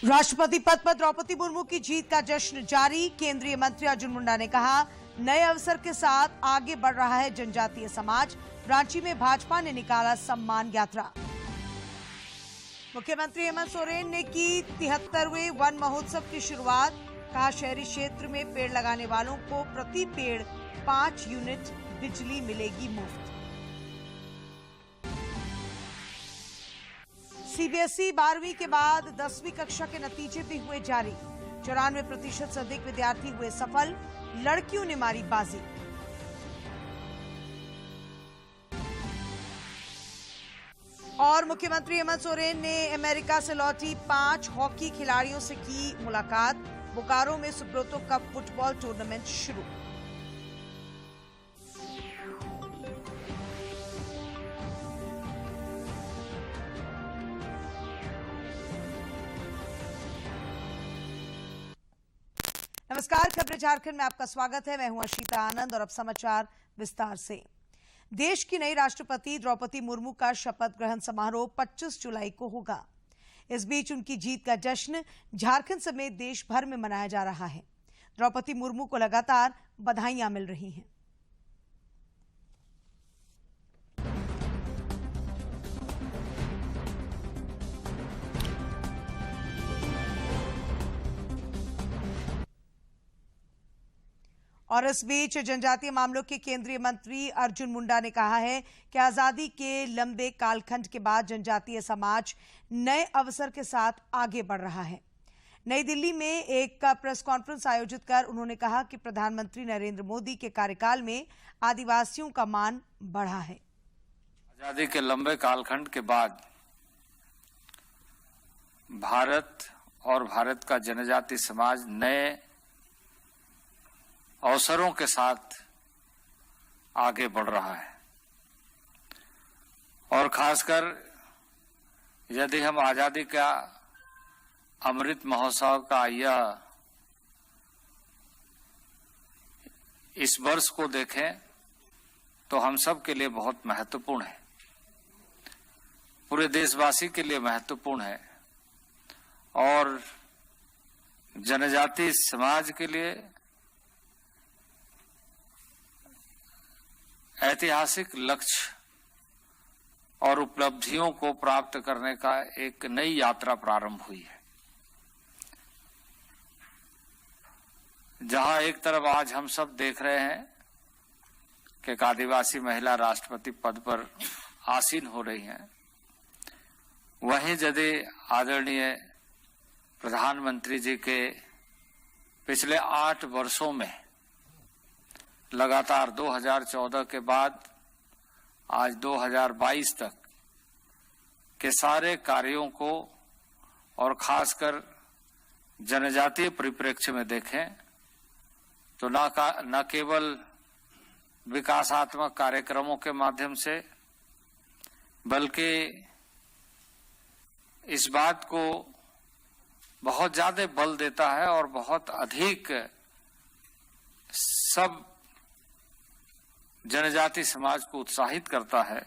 राष्ट्रपति पद पर द्रौपदी मुर्मू की जीत का जश्न जारी। केंद्रीय मंत्री अर्जुन मुंडा ने कहा, नए अवसर के साथ आगे बढ़ रहा है जनजातीय समाज। रांची में भाजपा ने निकाला सम्मान यात्रा। मुख्यमंत्री हेमंत सोरेन ने की 73वें वन महोत्सव की शुरुआत। कहा, शहरी क्षेत्र में पेड़ लगाने वालों को प्रति पेड़ 5 यूनिट बिजली मिलेगी मुफ्त। सीबीएसई 12वीं के बाद 10वीं कक्षा के नतीजे भी हुए जारी। 94% से अधिक विद्यार्थी हुए सफल। लड़कियों ने मारी बाजी। और मुख्यमंत्री हेमंत सोरेन ने अमेरिका से लौटी 5 हॉकी खिलाड़ियों से की मुलाकात। बोकारो में सुब्रोतो कप फुटबॉल टूर्नामेंट शुरू। नमस्कार, खबरें झारखंड में आपका स्वागत है। मैं हूं अशीता आनंद और अब समाचार विस्तार से। देश की नई राष्ट्रपति द्रौपदी मुर्मू का शपथ ग्रहण समारोह 25 जुलाई को होगा। इस बीच उनकी जीत का जश्न झारखंड समेत देश भर में मनाया जा रहा है। द्रौपदी मुर्मू को लगातार बधाइयां मिल रही हैं। और इस बीच जनजातीय मामलों के केंद्रीय मंत्री अर्जुन मुंडा ने कहा है कि आजादी के लंबे कालखंड के बाद जनजातीय समाज नए अवसर के साथ आगे बढ़ रहा है। नई दिल्ली में एक प्रेस कॉन्फ्रेंस आयोजित कर उन्होंने कहा कि प्रधानमंत्री नरेंद्र मोदी के कार्यकाल में आदिवासियों का मान बढ़ा है। आजादी के लंबे कालखंड के बाद भारत और भारत का जनजातीय समाज नए अवसरों के साथ आगे बढ़ रहा है। और खासकर यदि हम आजादी का अमृत महोत्सव का यह इस वर्ष को देखें तो हम सब के लिए बहुत महत्वपूर्ण है, पूरे देशवासी के लिए महत्वपूर्ण है और जनजातीय समाज के लिए ऐतिहासिक लक्ष्य और उपलब्धियों को प्राप्त करने का एक नई यात्रा प्रारंभ हुई है। जहां एक तरफ आज हम सब देख रहे हैं कि एक आदिवासी महिला राष्ट्रपति पद पर आसीन हो रही हैं, वहीं यदि आदरणीय प्रधानमंत्री जी के पिछले 8 वर्षों में लगातार 2014 के बाद आज 2022 तक के सारे कार्यों को और खासकर जनजातीय परिप्रेक्ष्य में देखें तो न केवल विकासात्मक कार्यक्रमों के माध्यम से बल्कि इस बात को बहुत ज्यादा बल देता है और बहुत अधिक सब जनजातीय समाज को उत्साहित करता है।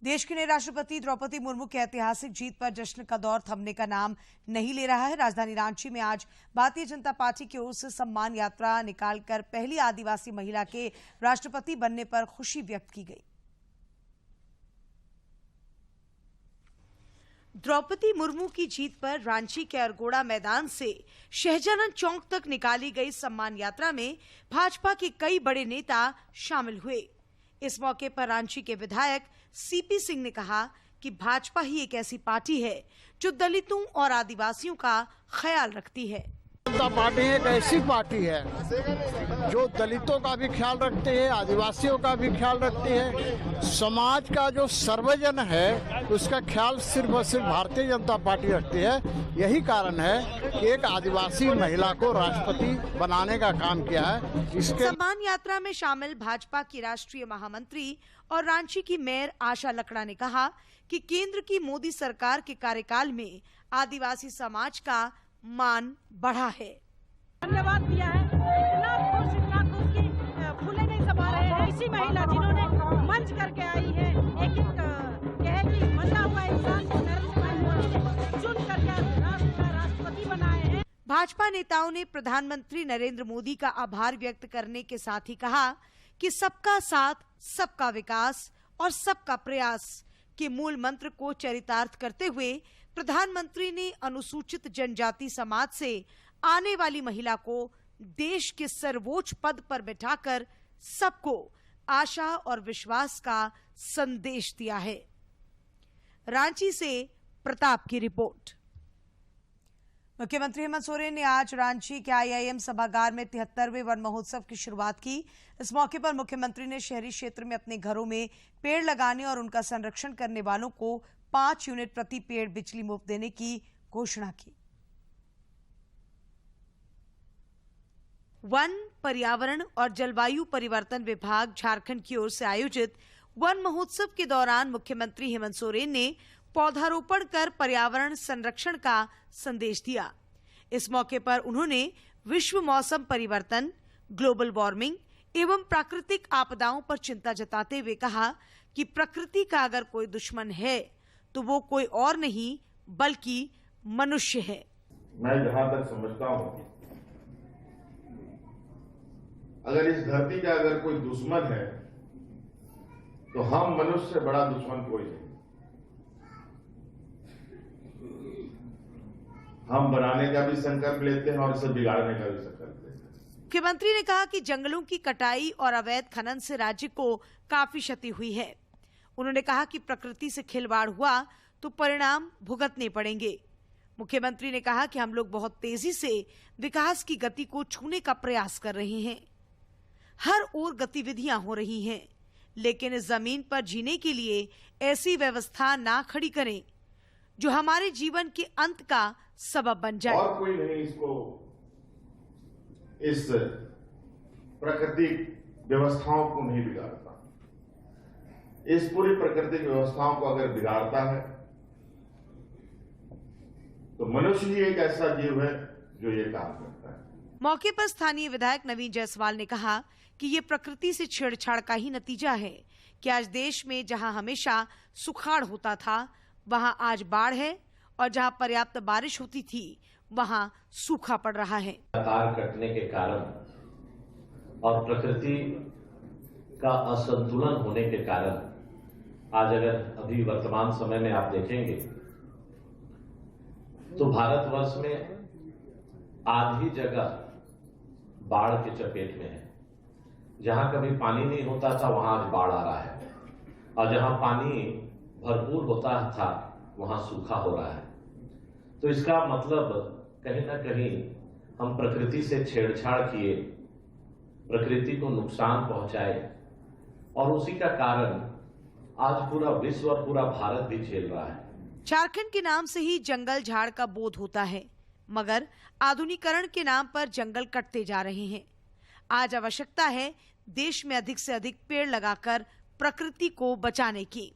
देश की नई राष्ट्रपति द्रौपदी मुर्मू की ऐतिहासिक जीत पर जश्न का दौर थमने का नाम नहीं ले रहा है। राजधानी रांची में आज भारतीय जनता पार्टी की ओर से सम्मान यात्रा निकालकर पहली आदिवासी महिला के राष्ट्रपति बनने पर खुशी व्यक्त की गई। द्रौपदी मुर्मू की जीत पर रांची के अरगोड़ा मैदान से शहजानंद चौक तक निकाली गई सम्मान यात्रा में भाजपा के कई बड़े नेता शामिल हुए। इस मौके पर रांची के विधायक सीपी सिंह ने कहा कि भाजपा ही एक ऐसी पार्टी है जो दलितों और आदिवासियों का ख्याल रखती है। जनता पार्टी एक ऐसी पार्टी है जो दलितों का भी ख्याल रखते हैं, आदिवासियों का भी ख्याल रखती है। समाज का जो सर्वजन है उसका ख्याल सिर्फ और सिर्फ भारतीय जनता पार्टी रखती है। यही कारण है कि एक आदिवासी महिला को राष्ट्रपति बनाने का काम किया है। इसके सम्मान यात्रा में शामिल भाजपा की राष्ट्रीय महामंत्री और रांची की मेयर आशा लकड़ा ने कहा कि केंद्र की मोदी सरकार के कार्यकाल में आदिवासी समाज का मान बढ़ा है। धन्यवाद दिया है। इतना खुश की फूले नहीं समा रहे हैं। इसी महिला जिन्होंने मंच करके आई है, एक कहे कि भाजपा नेताओं ने प्रधानमंत्री नरेंद्र मोदी का आभार व्यक्त करने के साथ ही कहा कि सबका साथ, सबका विकास और सबका प्रयास के मूल मंत्र को चरितार्थ करते हुए प्रधानमंत्री ने अनुसूचित जनजाति समाज से आने वाली महिला को देश के सर्वोच्च पद पर बिठाकर सबको आशा और विश्वास का संदेश दिया है। रांची से प्रताप की रिपोर्ट। मुख्यमंत्री हेमंत सोरेन ने आज रांची के IIM सभागार में 73वें वन महोत्सव की शुरुआत की। इस मौके पर मुख्यमंत्री ने शहरी क्षेत्र में अपने घरों में पेड़ लगाने और उनका संरक्षण करने वालों को 5 यूनिट प्रति पेड़ बिजली मुफ्त देने की घोषणा की। वन, पर्यावरण और जलवायु परिवर्तन विभाग झारखंड की ओर से आयोजित वन महोत्सव के दौरान मुख्यमंत्री हेमंत सोरेन ने पौधारोपण कर पर्यावरण संरक्षण का संदेश दिया। इस मौके पर उन्होंने विश्व मौसम परिवर्तन, ग्लोबल वार्मिंग एवं प्राकृतिक आपदाओं पर चिंता जताते हुए कहा कि प्रकृति का अगर कोई दुश्मन है तो वो कोई और नहीं बल्कि मनुष्य है। मैं जहां तक समझता हूं, अगर इस धरती का अगर कोई दुश्मन है तो हम मनुष्य से बड़ा दुश्मन कोई नहीं। हम बनाने का भी संकल्प लेते हैं और इसे बिगाड़ने का भी संकल्प लेते हैं। मुख्यमंत्री ने कहा कि जंगलों की कटाई और अवैध खनन से राज्य को काफी क्षति हुई है। उन्होंने कहा कि प्रकृति से खिलवाड़ हुआ तो परिणाम भुगतने पड़ेंगे। मुख्यमंत्री ने कहा कि हम लोग बहुत तेजी से विकास की गति को छूने का प्रयास कर रहे हैं। हर ओर गतिविधियां हो रही हैं, लेकिन इस जमीन पर जीने के लिए ऐसी व्यवस्था ना खड़ी करें जो हमारे जीवन के अंत का सबब बन जाए। और कोई नहीं इसको, इस प्राकृतिक व्यवस्थाओं को नहीं बिगाड़ता। इस पूरी प्राकृतिक व्यवस्थाओं को अगर बिगाड़ता है तो मनुष्य ही एक ऐसा जीव है जो ये काम करता है। मौके पर स्थानीय विधायक नवीन जायसवाल ने कहा कि ये प्रकृति से छेड़छाड़ का ही नतीजा है कि आज देश में जहां हमेशा सुखाड़ होता था वहां आज बाढ़ है और जहां पर्याप्त बारिश होती थी वहां सूखा पड़ रहा है। लगातार कटने के कारण और प्रकृति का असंतुलन होने के कारण आज अगर अभी वर्तमान समय में आप देखेंगे तो भारतवर्ष में आधी जगह बाढ़ के चपेट में है। जहां कभी पानी नहीं होता था वहां आज बाढ़ आ रहा है और जहां पानी भरपूर होता था वहां सूखा हो रहा है। तो इसका मतलब कहीं ना कहीं हम प्रकृति से छेड़छाड़ किए, प्रकृति को नुकसान पहुंचाए और उसी का कारण आज पूरा विश्व और पूरा भारत भी झेल रहा है। झारखंड के नाम से ही जंगल झाड़ का बोध होता है, मगर आधुनिकीकरण के नाम पर जंगल कटते जा रहे हैं। आज आवश्यकता है देश में अधिक से अधिक पेड़ लगाकर प्रकृति को बचाने की।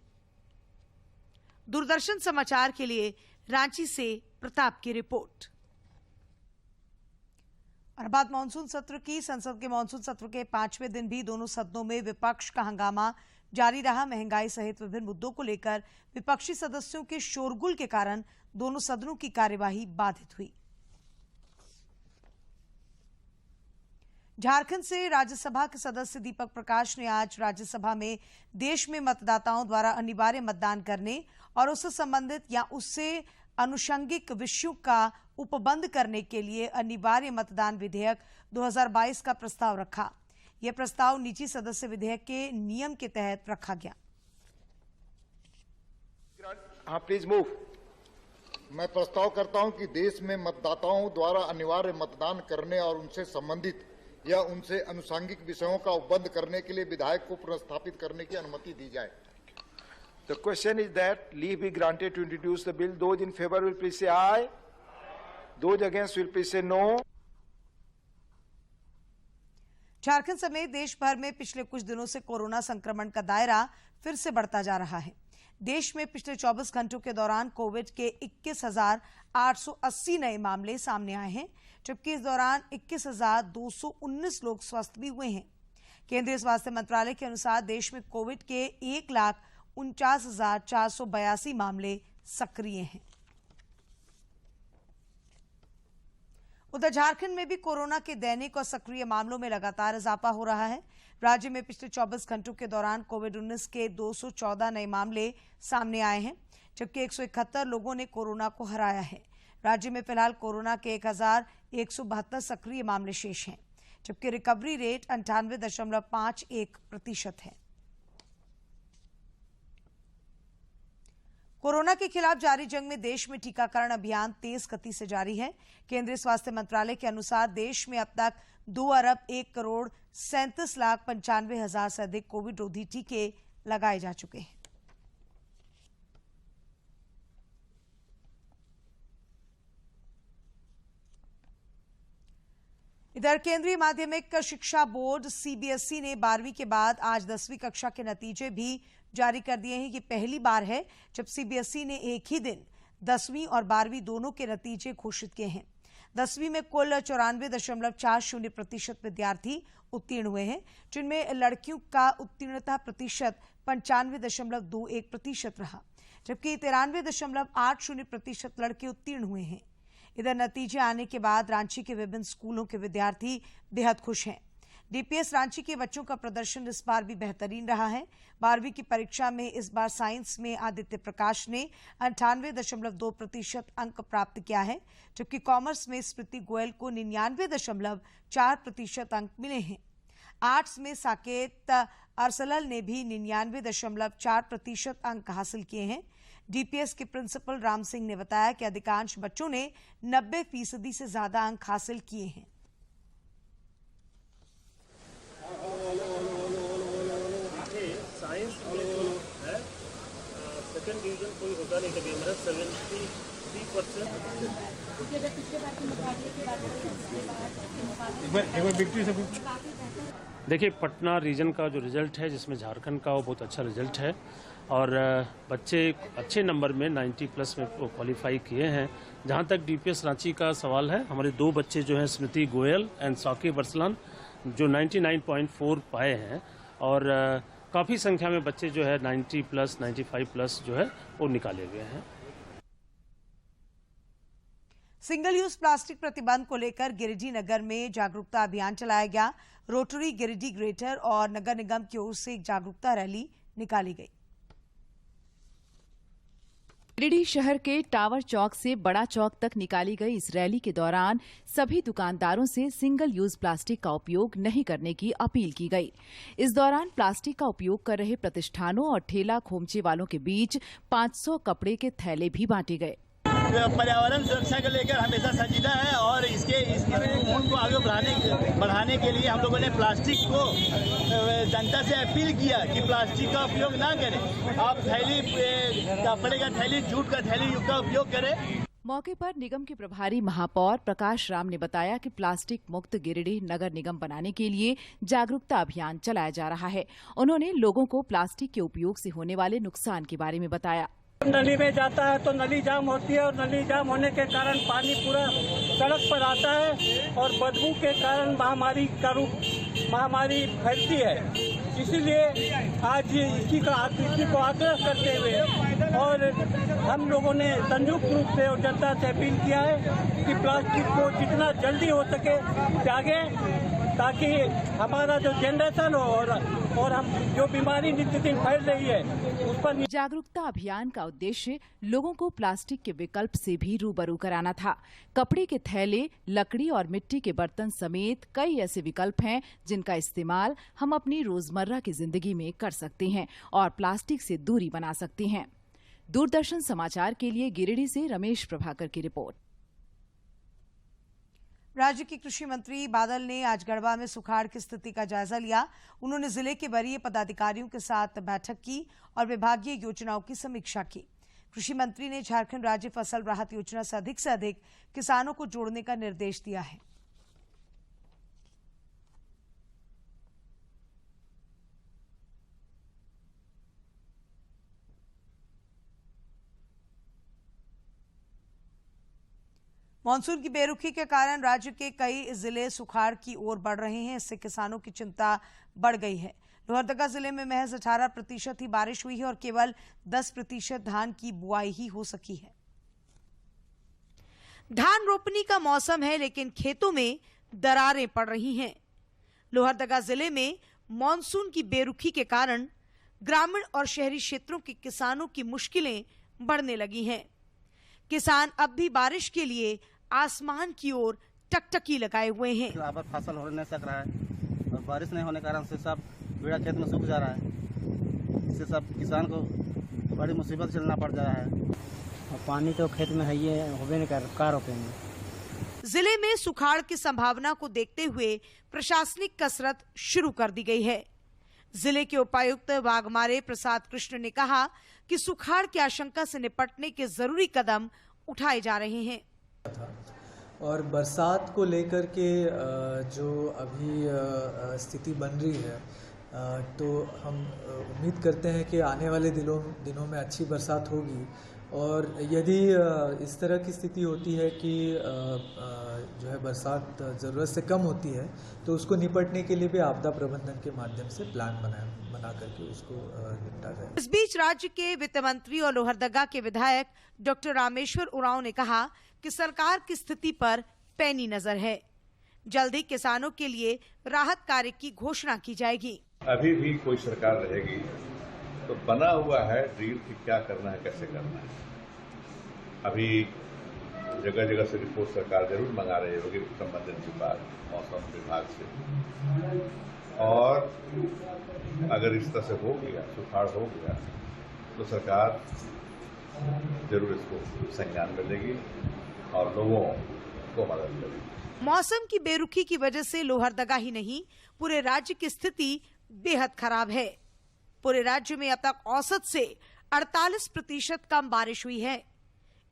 दूरदर्शन समाचार के लिए रांची से प्रताप की रिपोर्ट। और बात मानसून सत्र की। संसद के मानसून सत्र के 5वें दिन भी दोनों सदनों में विपक्ष का हंगामा जारी रहा। महंगाई सहित विभिन्न मुद्दों को लेकर विपक्षी सदस्यों के शोरगुल के कारण दोनों सदनों की कार्यवाही बाधित हुई। झारखंड से राज्यसभा के सदस्य दीपक प्रकाश ने आज राज्यसभा में देश में मतदाताओं द्वारा अनिवार्य मतदान करने और उससे संबंधित या उससे अनुषंगिक विषयों का उपबंध करने के लिए अनिवार्य मतदान विधेयक 2022 का प्रस्ताव रखा। यह प्रस्ताव निजी सदस्य विधेयक के नियम के तहत रखा गया। हाँ, प्लीज मूव। मैं प्रस्ताव करता हूं कि देश में मतदाताओं द्वारा अनिवार्य मतदान करने और उनसे संबंधित या उनसे अनुषंगिक विषयों का उपबंध करने के लिए विधेयक को पुनर्स्थापित करने की अनुमति दी जाए। The question is that leave be granted to introduce the bill. Those in favor will please say aye. Those against will please say no. Jharkhand समेत देश भर में पिछले कुछ दिनों से कोरोना संक्रमण का दायरा फिर से बढ़ता जा रहा है। देश में पिछले 24 घंटों के दौरान कोविड के 21,880 नए मामले सामने आए हैं, जबकि इस दौरान 21,219 लोग स्वस्थ भी हुए हैं। केंद्रीय स्वास्थ्य मंत्रालय के अनुसार देश में कोविड के 1,49,482 मामले सक्रिय हैं। उधर झारखंड में भी कोरोना के दैनिक और सक्रिय मामलों में लगातार इजाफा हो रहा है। राज्य में पिछले 24 घंटों के दौरान कोविड-19 के 214 नए मामले सामने आए हैं, जबकि 171 लोगों ने कोरोना को हराया है। राज्य में फिलहाल कोरोना के 1172 सक्रिय मामले शेष हैं, जबकि रिकवरी रेट 98.51% है। कोरोना के खिलाफ जारी जंग में देश में टीकाकरण अभियान तेज गति से जारी है। केंद्रीय स्वास्थ्य मंत्रालय के अनुसार देश में अब तक 2,01,37,95,000 से अधिक कोविड रोधी टीके लगाए जा चुके हैं। इधर केंद्रीय माध्यमिक शिक्षा बोर्ड सीबीएसई ने 12वीं के बाद आज 10वीं कक्षा के नतीजे भी जारी कर दिए हैं। ये पहली बार है जब सीबीएसई ने एक ही दिन 10वीं और 12वीं दोनों के नतीजे घोषित किए हैं। 10वीं में कुल 94.40% विद्यार्थी उत्तीर्ण हुए हैं, जिनमें लड़कियों का उत्तीर्णता प्रतिशत 95.21% रहा, जबकि 93.80% लड़के उत्तीर्ण हुए हैं। इधर नतीजे आने के बाद रांची के विभिन्न स्कूलों के विद्यार्थी बेहद खुश हैं। डीपीएस रांची के बच्चों का प्रदर्शन इस बार भी बेहतरीन रहा है। 12वीं की परीक्षा में इस बार साइंस में आदित्य प्रकाश ने 98.2% अंक प्राप्त किया है, जबकि कॉमर्स में स्मृति गोयल को 99.4% अंक मिले हैं। आर्ट्स में साकेत अरसलल ने भी 99.4% अंक हासिल किए हैं। डीपीएस के प्रिंसिपल राम सिंह ने बताया कि अधिकांश बच्चों ने 90% से ज्यादा अंक हासिल किए हैं। साइंस में जो है सेकंड डिवीजन कोई होता नहीं कभी हमारा 73%। देखिए, पटना रीजन का जो रिजल्ट है, जिसमें झारखंड का वो बहुत अच्छा रिजल्ट है और बच्चे अच्छे नंबर में 90+ में क्वालिफाई किए हैं। जहां तक डीपीएस रांची का सवाल है, हमारे 2 बच्चे जो हैं स्मृति गोयल एंड साकिब अरसलान जो 99.4 पाए हैं और काफ़ी संख्या में बच्चे जो है 90+, 95+ जो है वो निकाले हुए हैं। सिंगल यूज प्लास्टिक प्रतिबंध को लेकर गिरिडीह नगर में जागरूकता अभियान चलाया गया। रोटरी गिरिडीह ग्रेटर और नगर निगम की ओर से एक जागरूकता रैली निकाली गई। गिरिडीह शहर के टावर चौक से बड़ा चौक तक निकाली गई इस रैली के दौरान सभी दुकानदारों से सिंगल यूज प्लास्टिक का उपयोग नहीं करने की अपील की गई। इस दौरान प्लास्टिक का उपयोग कर रहे प्रतिष्ठानों और ठेला खोमचे वालों के बीच 500 कपड़े के थैले भी बांटे गए। पर्यावरण सुरक्षा को लेकर हमेशा संजीदा है और इसके मुहिम को आगे बढ़ाने के लिए हम लोगों ने प्लास्टिक को जनता से अपील किया कि प्लास्टिक का उपयोग ना करें। आप थैली, कपड़े का थैली, जूट का थैली का उपयोग करें। मौके पर निगम के प्रभारी महापौर प्रकाश राम ने बताया कि प्लास्टिक मुक्त गिरिडीह नगर निगम बनाने के लिए जागरूकता अभियान चलाया जा रहा है। उन्होंने लोगों को प्लास्टिक के उपयोग से होने वाले नुकसान के बारे में बताया। नली में जाता है तो नली जाम होती है और नली जाम होने के कारण पानी पूरा सड़क पर आता है और बदबू के कारण महामारी फैलती है। इसीलिए आज इसी को आग्रह करते हुए और हम लोगों ने संयुक्त रूप से और जनता से अपील किया है कि प्लास्टिक को जितना जल्दी हो सके त्यागें, ताकि हमारा जो जनरेशन हो और हम जो बीमारी नित्य दिन फैल रही है उस पर। जागरूकता अभियान का उद्देश्य लोगों को प्लास्टिक के विकल्प से भी रूबरू कराना था। कपड़े के थैले, लकड़ी और मिट्टी के बर्तन समेत कई ऐसे विकल्प हैं जिनका इस्तेमाल हम अपनी रोजमर्रा की जिंदगी में कर सकते हैं और प्लास्टिक से दूरी बना सकते हैं। दूरदर्शन समाचार के लिए गिरिडीह से रमेश प्रभाकर की रिपोर्ट। राज्य के कृषि मंत्री बादल ने आज गढ़वा में सुखाड़ की स्थिति का जायजा लिया। उन्होंने जिले के वरीय पदाधिकारियों के साथ बैठक की और विभागीय योजनाओं की समीक्षा की। कृषि मंत्री ने झारखंड राज्य फसल राहत योजना से अधिक किसानों को जोड़ने का निर्देश दिया है। मानसून की बेरुखी के कारण राज्य के कई जिले सुखाड़ की ओर बढ़ रहे हैं। इससे किसानों की चिंता बढ़ गई है। लोहरदगा जिले में महज 18% ही बारिश हुई है और केवल 10% धान की बुआई ही हो सकी है। धान रोपनी का मौसम है, लेकिन खेतों में दरारें पड़ रही हैं। लोहरदगा जिले में मॉनसून की बेरुखी के कारण ग्रामीण और शहरी क्षेत्रों के किसानों की मुश्किलें बढ़ने लगी हैं। किसान अब भी बारिश के लिए आसमान की ओर टकटकी लगाए हुए हैं। यहाँ पर फसल हो नहीं सक रहा है और बारिश नहीं होने के कारण से सब बेड़ा खेत में सूख जा रहा है। इससे सब किसान को बड़ी मुसीबत झेलना पड़ जा रहा है और पानी तो खेत में है, ये होबे नहीं कर कार रोपेंगे। जिले में सुखाड़ की संभावना को देखते हुए प्रशासनिक कसरत शुरू कर दी गई है। जिले के उपायुक्त वाघमारे प्रसाद कृष्ण ने कहा कि सुखाड़ की आशंका से निपटने के जरूरी कदम उठाए जा रहे हैं। और बरसात को लेकर के जो अभी स्थिति बन रही है, तो हम उम्मीद करते हैं कि आने वाले दिनों में अच्छी बरसात होगी। और यदि इस तरह की स्थिति होती है कि जो है बरसात ज़रूरत से कम होती है, तो उसको निपटने के लिए भी आपदा प्रबंधन के माध्यम से प्लान बना करके उसको निपटा जाए। इस बीच राज्य के वित्त मंत्री और लोहरदगा के विधायक डॉक्टर रामेश्वर उरांव ने कहा कि सरकार की स्थिति पर पैनी नजर है। जल्द ही किसानों के लिए राहत कार्य की घोषणा की जाएगी। अभी भी कोई सरकार रहेगी तो बना हुआ है ड्रील कि क्या करना है, कैसे करना है। अभी जगह जगह से रिपोर्ट सरकार जरूर मंगा रही होगी संबंधित विभाग, मौसम विभाग से, और अगर इस तरह से हो गया, सुखाड़ हो गया, तो सरकार जरूर इसको संज्ञान में लेगी और लोगों को मदद करेगी। मौसम की बेरुखी की वजह से लोहरदगा ही नहीं, पूरे राज्य की स्थिति बेहद खराब है। पूरे राज्य में अब तक औसत से 48% कम बारिश हुई है।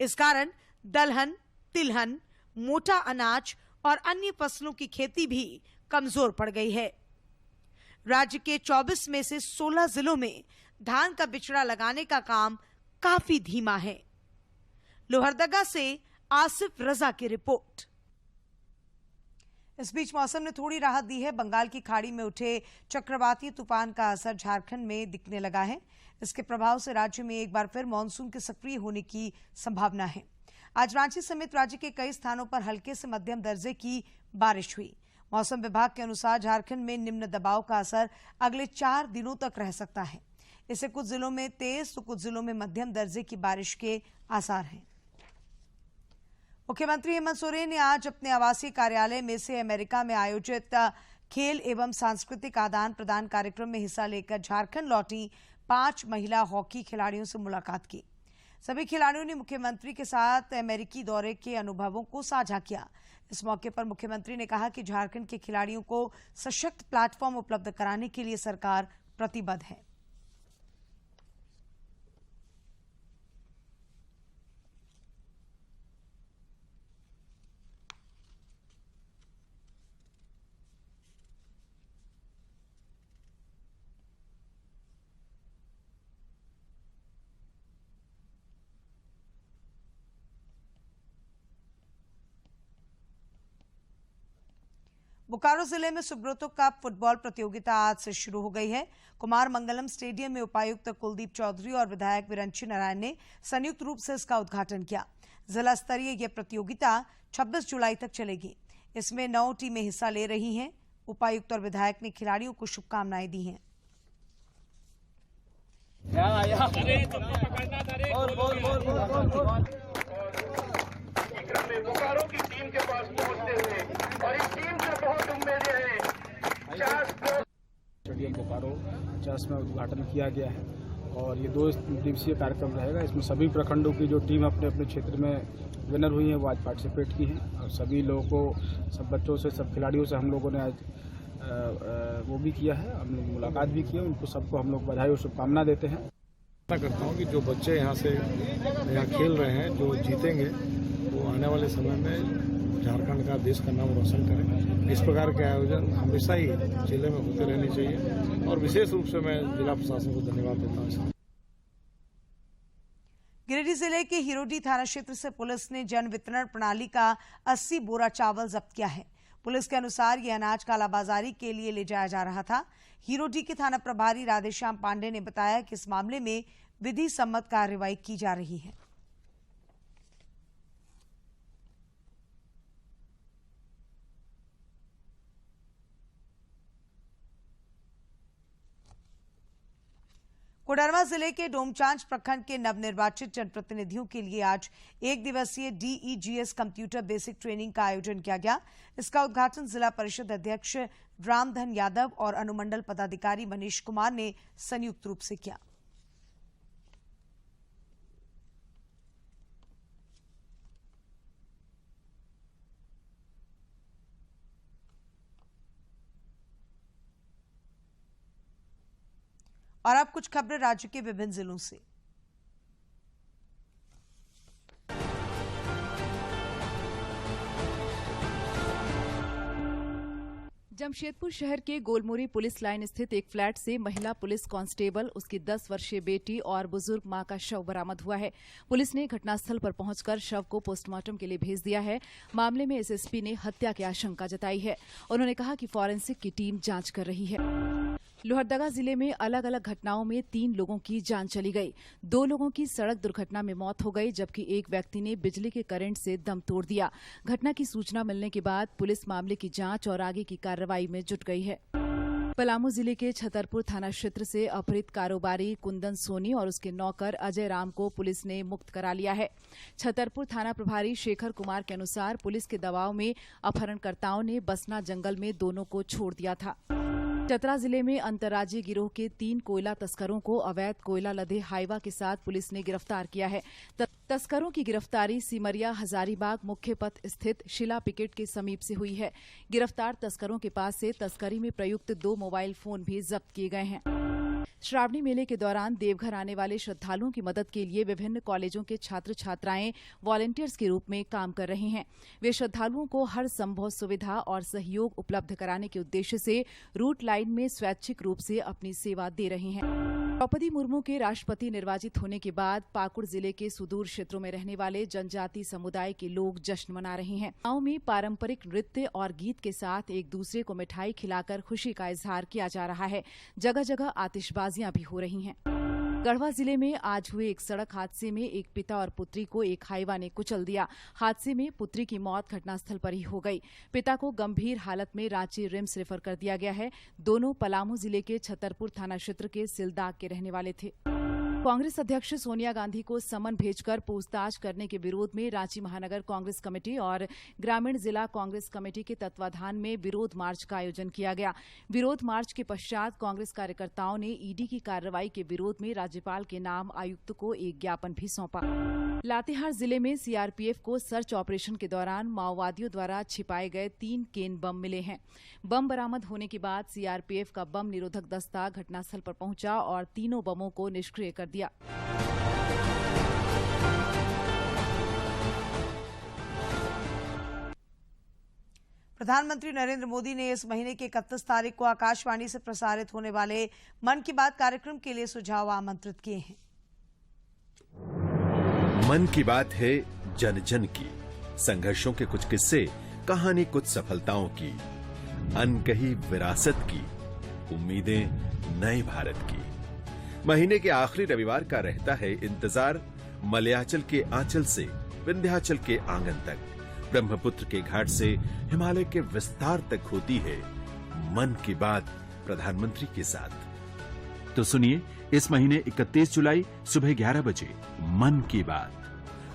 इस कारण दलहन, तिलहन, मोटा अनाज और अन्य फसलों की खेती भी कमजोर पड़ गई है। राज्य के 24 में से 16 जिलों में धान का बिचड़ा लगाने का काम काफी धीमा है। लोहरदगा से आसिफ रजा की रिपोर्ट। इस बीच मौसम ने थोड़ी राहत दी है। बंगाल की खाड़ी में उठे चक्रवाती तूफान का असर झारखंड में दिखने लगा है। इसके प्रभाव से राज्य में एक बार फिर मानसून के सक्रिय होने की संभावना है। आज रांची समेत राज्य के कई स्थानों पर हल्के से मध्यम दर्जे की बारिश हुई। मौसम विभाग के अनुसार झारखंड में निम्न दबाव का असर अगले 4 दिनों तक रह सकता है। इससे कुछ जिलों में तेज तो कुछ जिलों में मध्यम दर्जे की बारिश के आसार हैं। मुख्यमंत्री हेमंत सोरेन ने आज अपने आवासीय कार्यालय में से अमेरिका में आयोजित खेल एवं सांस्कृतिक आदान प्रदान कार्यक्रम में हिस्सा लेकर झारखंड लौटी 5 महिला हॉकी खिलाड़ियों से मुलाकात की। सभी खिलाड़ियों ने मुख्यमंत्री के साथ अमेरिकी दौरे के अनुभवों को साझा किया। इस मौके पर मुख्यमंत्री ने कहा कि झारखंड के खिलाड़ियों को सशक्त प्लेटफॉर्म उपलब्ध कराने के लिए सरकार प्रतिबद्ध है। बोकारो जिले में सुब्रतो कप फुटबॉल प्रतियोगिता आज से शुरू हो गई है। कुमार मंगलम स्टेडियम में उपायुक्त कुलदीप चौधरी और विधायक विरंची नारायण ने संयुक्त रूप से इसका उद्घाटन किया। जिला स्तरीय यह प्रतियोगिता 26 जुलाई तक चलेगी। इसमें 9 टीमें हिस्सा ले रही हैं। उपायुक्त और विधायक ने खिलाड़ियों को शुभकामनाएं दी हैं। बोकारो की टीम के पास पहुंचते हुए और इस टीम से बहुत उम्मीदें हैं। स्टेडियम बोकारो 50 में उद्घाटन किया गया है और ये 2 दिवसीय कार्यक्रम रहेगा। इसमें सभी प्रखंडों की जो टीम अपने अपने क्षेत्र में विनर हुई है वो आज पार्टिसिपेट की हैं और सभी लोगों को, सब बच्चों से, सब खिलाड़ियों से हम लोगों ने आज वो भी किया है, हम लोग मुलाकात भी की है। उनको सबको हम लोग बधाई और शुभकामना देते हैं। मैं करता हूँ कि जो बच्चे यहाँ खेल रहे हैं, जो जीतेंगे, वो आने वाले समय में झारखंड का, देश का नाम रोशन करें। इस प्रकार के आयोजन हमेशा ही जिले में होते रहने चाहिए और विशेष रूप से मैं जिला प्रशासन को धन्यवाद देता हूँ। गिरिडीह जिले के हिरोडी थाना क्षेत्र से पुलिस ने जन वितरण प्रणाली का 80 बोरा चावल जब्त किया है। पुलिस के अनुसार यह अनाज कालाबाजारी के लिए ले जाया जा रहा था। हिरोडी के थाना प्रभारी राधेश्याम पांडे ने बताया कि इस मामले में विधि सम्मत कार्रवाई की जा रही है। कोडरमा जिले के डोमचांच प्रखंड के नवनिर्वाचित जनप्रतिनिधियों के लिए आज एक दिवसीय DEGS कंप्यूटर बेसिक ट्रेनिंग का आयोजन किया गया। इसका उद्घाटन जिला परिषद अध्यक्ष रामधन यादव और अनुमंडल पदाधिकारी मनीष कुमार ने संयुक्त रूप से किया। और अब कुछ खबरें राज्य के विभिन्न जिलों से। जमशेदपुर शहर के गोलमुरी पुलिस लाइन स्थित एक फ्लैट से महिला पुलिस कांस्टेबल, उसकी 10 वर्षीय बेटी और बुजुर्ग मां का शव बरामद हुआ है। पुलिस ने घटनास्थल पर पहुंचकर शव को पोस्टमार्टम के लिए भेज दिया है। मामले में SSP ने हत्या की आशंका जताई है। उन्होंने कहा कि फॉरेंसिक की टीम जांच कर रही है। लोहरदगा जिले में अलग अलग घटनाओं में 3 लोगों की जान चली गई। 2 लोगों की सड़क दुर्घटना में मौत हो गई, जबकि एक व्यक्ति ने बिजली के करंट से दम तोड़ दिया। घटना की सूचना मिलने के बाद पुलिस मामले की जांच और आगे की कार्रवाई में जुट गई है। पलामू जिले के छतरपुर थाना क्षेत्र से अपहृत कारोबारी कुंदन सोनी और उसके नौकर अजय राम को पुलिस ने मुक्त करा लिया है। छतरपुर थाना प्रभारी शेखर कुमार के अनुसार पुलिस के दबाव में अपहरणकर्ताओं ने बसना जंगल में दोनों को छोड़ दिया था। चतरा जिले में अंतर्राज्यीय गिरोह के 3 कोयला तस्करों को अवैध कोयला लदे हाईवा के साथ पुलिस ने गिरफ्तार किया है। तस्करों की गिरफ्तारी सिमरिया हजारीबाग मुख्य पथ स्थित शिला पिकेट के समीप से हुई है। गिरफ्तार तस्करों के पास से तस्करी में प्रयुक्त 2 मोबाइल फोन भी जब्त किए गए हैं। श्रावणी मेले के दौरान देवघर आने वाले श्रद्धालुओं की मदद के लिए विभिन्न कॉलेजों के छात्र छात्राएं वॉलंटियर्स के रूप में काम कर रहे हैं। वे श्रद्धालुओं को हर संभव सुविधा और सहयोग उपलब्ध कराने के उद्देश्य से रूट लाइन में स्वैच्छिक रूप से अपनी सेवा दे रहे हैं। द्रौपदी मुर्मू के राष्ट्रपति निर्वाचित होने के बाद पाकुड़ जिले के सुदूर क्षेत्रों में रहने वाले जनजाति समुदाय के लोग जश्न मना रहे हैं। गांव में पारंपरिक नृत्य और गीत के साथ एक दूसरे को मिठाई खिलाकर खुशी का इजहार किया जा रहा है। जगह जगह आतिशबाजियां भी हो रही हैं। गढ़वा जिले में आज हुए एक सड़क हादसे में एक पिता और पुत्री को एक हाईवा ने कुचल दिया। हादसे में पुत्री की मौत घटनास्थल पर ही हो गई। पिता को गंभीर हालत में रांची रिम्स रेफर कर दिया गया है। दोनों पलामू जिले के छतरपुर थाना क्षेत्र के सिलदाग के रहने वाले थे। कांग्रेस अध्यक्ष सोनिया गांधी को समन भेजकर पूछताछ करने के विरोध में रांची महानगर कांग्रेस कमेटी और ग्रामीण जिला कांग्रेस कमेटी के तत्वाधान में विरोध मार्च का आयोजन किया गया। विरोध मार्च के पश्चात कांग्रेस कार्यकर्ताओं ने ईडी की कार्रवाई के विरोध में राज्यपाल के नाम आयुक्त को एक ज्ञापन भी सौंपा। लातेहार जिले में सीआरपीएफ को सर्च ऑपरेशन के दौरान माओवादियों द्वारा छिपाए गए 3 केन बम मिले हैं। बम बरामद होने के बाद सीआरपीएफ का बम निरोधक दस्ता घटनास्थल पर पहुंचा और तीनों बमों को निष्क्रिय कर दिया। प्रधानमंत्री नरेंद्र मोदी ने इस महीने की 31 तारीख को आकाशवाणी से प्रसारित होने वाले मन की बात कार्यक्रम के लिए सुझाव आमंत्रित किए हैं। मन की बात है जन जन की, संघर्षों के कुछ किस्से, कहानी कुछ सफलताओं की, अनकही विरासत की, उम्मीदें नए भारत की। महीने के आखिरी रविवार का रहता है इंतजार मलयाचल के आंचल से विंध्याचल के आंगन तक, ब्रह्मपुत्र के घाट से हिमालय के विस्तार तक होती है मन की बात प्रधानमंत्री के साथ। तो सुनिए इस महीने 31 जुलाई सुबह 11 बजे मन की बात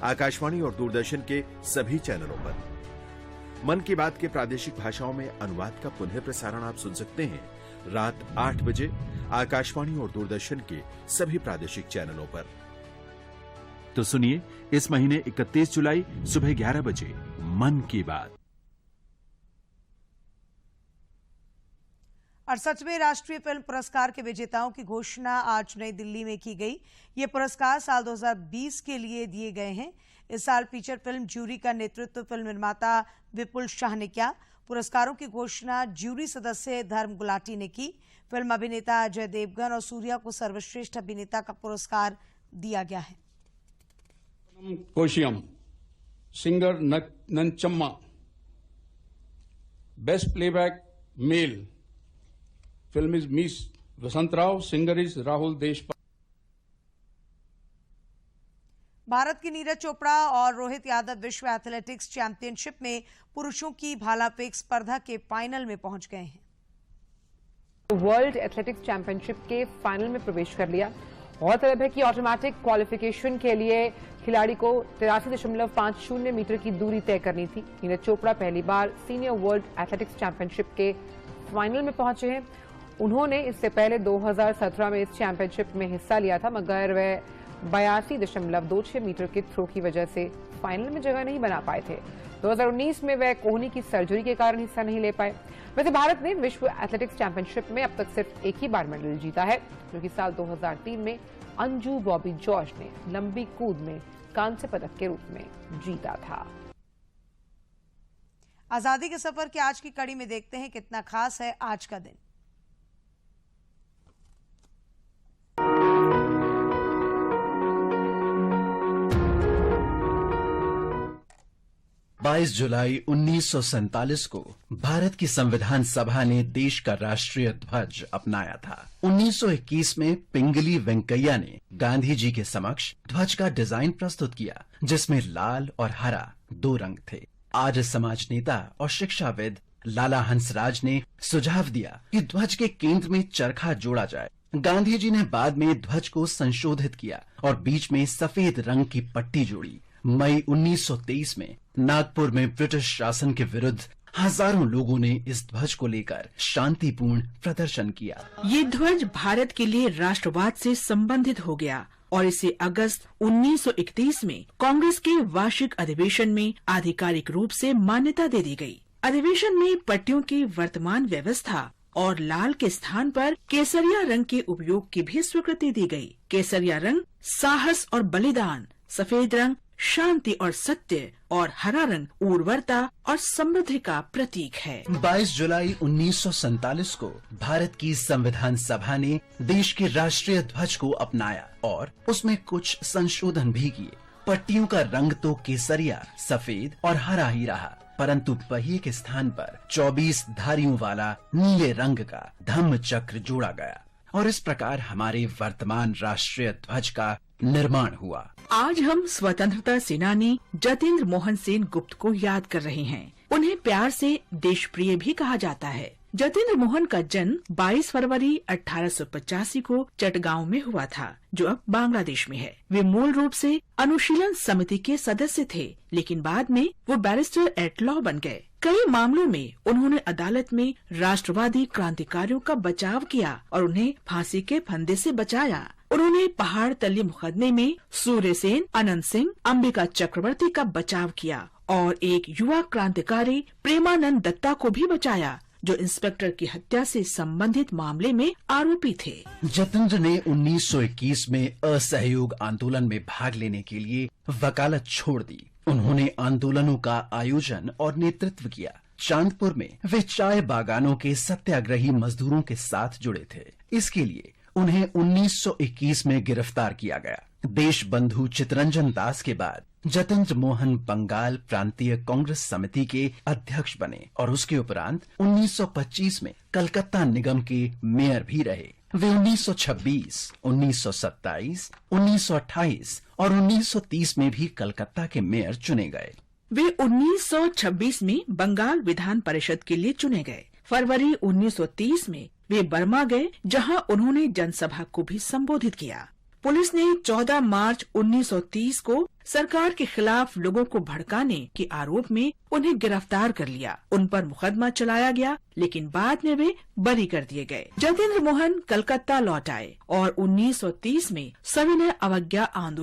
आकाशवाणी और दूरदर्शन के सभी चैनलों पर। मन की बात के प्रादेशिक भाषाओं में अनुवाद का पुनः प्रसारण आप सुन सकते हैं रात 8 बजे आकाशवाणी और दूरदर्शन के सभी प्रादेशिक चैनलों पर। तो सुनिए इस महीने 31 जुलाई सुबह 11 बजे मन की बात। 68वें राष्ट्रीय फिल्म पुरस्कार के विजेताओं की घोषणा आज नई दिल्ली में की गई। ये पुरस्कार साल 2020 के लिए दिए गए हैं। इस साल फीचर फिल्म ज्यूरी का नेतृत्व फिल्म निर्माता विपुल शाह ने किया। पुरस्कारों की घोषणा ज्यूरी सदस्य धर्म गुलाटी ने की। फिल्म अभिनेता अजय देवगन और सूर्या को सर्वश्रेष्ठ अभिनेता का पुरस्कार दिया गया है। Koshiyum, singer Nanchamma, best playback male, film is मिस वसंतराव, सिंगर इज राहुल देशपाल। भारत की नीरज चोपड़ा और रोहित यादव विश्व एथलेटिक्स चैंपियनशिप में पुरुषों की भाला फेंक स्पर्धा के फाइनल में पहुंच गए हैं। वर्ल्ड एथलेटिक्स चैंपियनशिप के फाइनल में प्रवेश कर लिया। गौरतलब है कि ऑटोमेटिक क्वालिफिकेशन के लिए खिलाड़ी को 83.50 मीटर की दूरी तय करनी थी। नीरज चोपड़ा पहली बार सीनियर वर्ल्ड एथलेटिक्स चैंपियनशिप के फाइनल में पहुंचे हैं। उन्होंने इससे पहले 2017 में इस चैंपियनशिप में हिस्सा लिया था, मगर वे 82.26 मीटर के थ्रो की वजह से फाइनल में जगह नहीं बना पाए थे। 2019 में वह कोहनी की सर्जरी के कारण हिस्सा नहीं ले पाए। वैसे भारत ने विश्व एथलेटिक्स चैंपियनशिप में अब तक सिर्फ एक ही बार मेडल जीता है, जो कि साल 2003 में अंजू बॉबी जॉर्ज ने लंबी कूद में कांस्य पदक के रूप में जीता था। आजादी के सफर की आज की कड़ी में देखते हैं कितना खास है आज का दिन। 22 जुलाई 1947 को भारत की संविधान सभा ने देश का राष्ट्रीय ध्वज अपनाया था। 1921 में पिंगली वेंकैया ने गांधी जी के समक्ष ध्वज का डिजाइन प्रस्तुत किया, जिसमें लाल और हरा 2 रंग थे। आर्य समाज नेता और शिक्षाविद लाला हंसराज ने सुझाव दिया कि ध्वज के केंद्र में चरखा जोड़ा जाए। गांधी जी ने बाद में ध्वज को संशोधित किया और बीच में सफेद रंग की पट्टी जोड़ी। मई 1923 में नागपुर में ब्रिटिश शासन के विरुद्ध हजारों लोगों ने इस ध्वज को लेकर शांतिपूर्ण प्रदर्शन किया। ये ध्वज भारत के लिए राष्ट्रवाद से संबंधित हो गया और इसे अगस्त 1931 में कांग्रेस के वार्षिक अधिवेशन में आधिकारिक रूप से मान्यता दे दी गई। अधिवेशन में पट्टियों की वर्तमान व्यवस्था और लाल के स्थान पर केसरिया रंग के उपयोग की भी स्वीकृति दी गई। केसरिया रंग साहस और बलिदान, सफेद रंग शांति और सत्य और हरा रंग उर्वरता और समृद्धि का प्रतीक है। 22 जुलाई 1947 को भारत की संविधान सभा ने देश के राष्ट्रीय ध्वज को अपनाया और उसमें कुछ संशोधन भी किए। पट्टियों का रंग तो केसरिया, सफेद और हरा ही रहा, परंतु पहिए के स्थान पर 24 धारियों वाला नीले रंग का धम्म चक्र जोड़ा गया और इस प्रकार हमारे वर्तमान राष्ट्रीय ध्वज का निर्माण हुआ। आज हम स्वतंत्रता सेनानी जतेंद्र मोहन सेन गुप्त को याद कर रहे हैं। उन्हें प्यार से देशप्रिय भी कहा जाता है। जतेंद्र मोहन का जन्म 22 फरवरी 1885 को चटगांव में हुआ था, जो अब बांग्लादेश में है। वे मूल रूप से अनुशीलन समिति के सदस्य थे, लेकिन बाद में वो बैरिस्टर एट लॉ बन गए। कई मामलों में उन्होंने अदालत में राष्ट्रवादी क्रांतिकारियों का बचाव किया और उन्हें फांसी के फंदे से बचाया। उन्होंने पहाड़ तली मुकदमे में सूर्य सेन, अनंत सिंह, अंबिका चक्रवर्ती का बचाव किया और एक युवा क्रांतिकारी प्रेमानंद दत्ता को भी बचाया, जो इंस्पेक्टर की हत्या से संबंधित मामले में आरोपी थे। जतेंद्र ने 1921 में असहयोग आंदोलन में भाग लेने के लिए वकालत छोड़ दी। उन्होंने आंदोलनों का आयोजन और नेतृत्व किया। चांदपुर में वे चाय बागानों के सत्याग्रही मजदूरों के साथ जुड़े थे। इसके लिए उन्हें 1921 में गिरफ्तार किया गया। देश बंधु चितरंजन दास के बाद जतेंद्र मोहन बंगाल प्रांतीय कांग्रेस समिति के अध्यक्ष बने और उसके उपरांत 1925 में कलकत्ता निगम के मेयर भी रहे। वे 1926, 1927, 1928 और 1930 में भी कलकत्ता के मेयर चुने गए। वे 1926 में बंगाल विधान परिषद के लिए चुने गए। फरवरी 1930 में वे बर्मा गए, जहां उन्होंने जनसभा को भी संबोधित किया। पुलिस ने 14 मार्च 1930 को सरकार के खिलाफ लोगों को भड़काने के आरोप में उन्हें गिरफ्तार कर लिया। उन पर मुकदमा चलाया गया, लेकिन बाद में वे बरी कर दिए गए। जतेंद्र मोहन कलकत्ता लौट आए और 1930 में सविनय अवज्ञा आंदोलन